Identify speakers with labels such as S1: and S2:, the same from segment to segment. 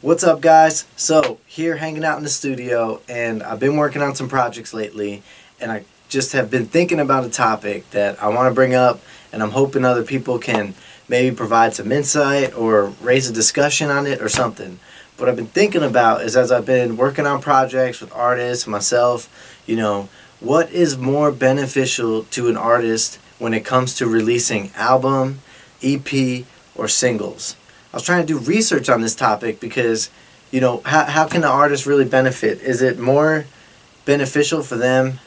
S1: What's up, guys? So here hanging out in the studio, and I've been working on some projects lately, and I just have been thinking about a topic that I want to bring up, and I'm hoping other people can maybe provide some insight or raise a discussion on it or something. What I've been thinking about is, as I've been working on projects with artists, myself, what is more beneficial to an artist when it comes to releasing album, EP, or singles? I was trying to do research on this topic because, how can the artist really benefit? Is it more beneficial for them,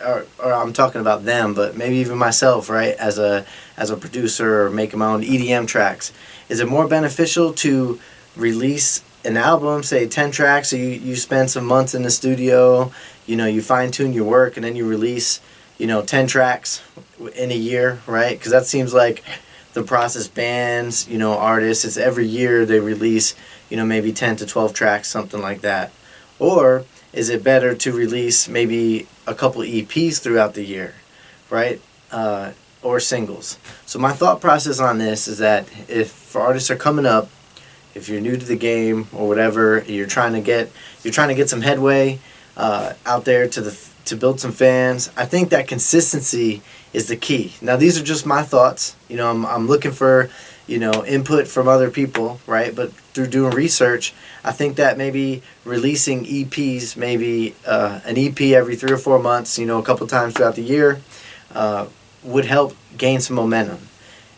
S1: or I'm talking about them, but maybe even myself, right? As a producer or making my own EDM tracks, is it more beneficial to release an album, say 10 tracks, so you spend some months in the studio, you fine tune your work, and then you release, 10 tracks in a year, right? Because that seems like the process. Bands, artists, it's every year they release, maybe 10 to 12 tracks, something like that. Or is it better to release maybe a couple EPs throughout the year, right? Or singles. So my thought process on this is that if artists are coming up, if you're new to the game or whatever, you're trying to get some headway out there to build some fans, I think that consistency is the key. Now, these are just my thoughts. I'm looking for, input from other people, right? But through doing research, I think that maybe releasing EPs, maybe an EP every 3 or 4 months, a couple times throughout the year, would help gain some momentum.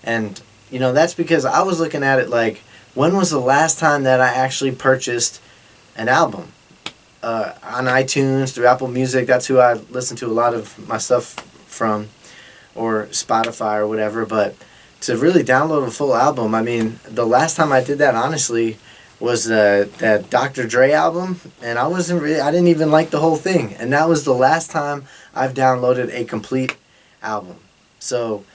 S1: And, that's because I was looking at it like, when was the last time that I actually purchased an album? On iTunes, through Apple Music, that's who I listen to a lot of my stuff from, or Spotify or whatever. But to really download a full album, I mean, the last time I did that, honestly, was that Dr. Dre album, and I didn't even like the whole thing. And that was the last time I've downloaded a complete album. So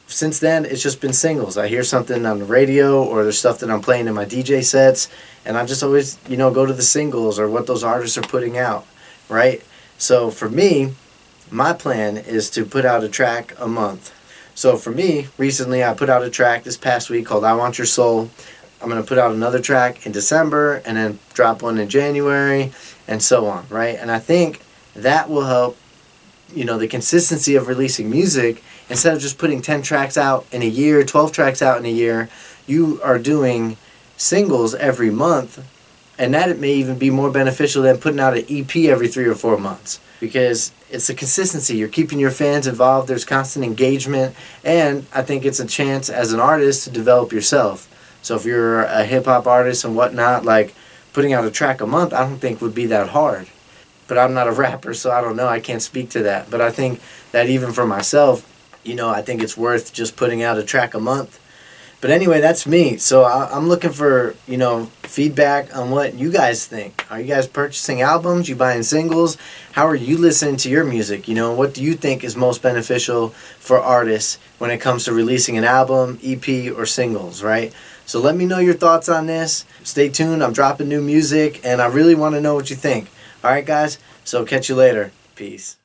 S1: since then, it's just been singles. I hear something on the radio, or there's stuff that I'm playing in my DJ sets, and I just always, go to the singles or what those artists are putting out, right? So for me, my plan is to put out a track a month. So for me, recently I put out a track this past week called I Want Your Soul. I'm going to put out another track in December, and then drop one in January, and so on, right? And I think that will help, the consistency of releasing music. Instead of just putting 10 tracks out in a year, 12 tracks out in a year, you are doing singles every month, and that may even be more beneficial than putting out an EP every 3 or 4 months, because it's the consistency. You're keeping your fans involved, there's constant engagement, and I think it's a chance as an artist to develop yourself. So if you're a hip-hop artist and whatnot, like, putting out a track a month I don't think would be that hard. But I'm not a rapper, so I don't know, I can't speak to that. But I think that even for myself, I think it's worth just putting out a track a month. But anyway, that's me. So I'm looking for, feedback on what you guys think. Are you guys purchasing albums? You buying singles? How are you listening to your music? What do you think is most beneficial for artists when it comes to releasing an album, EP, or singles, right? So let me know your thoughts on this. Stay tuned. I'm dropping new music, and I really want to know what you think. All right, guys? So catch you later. Peace.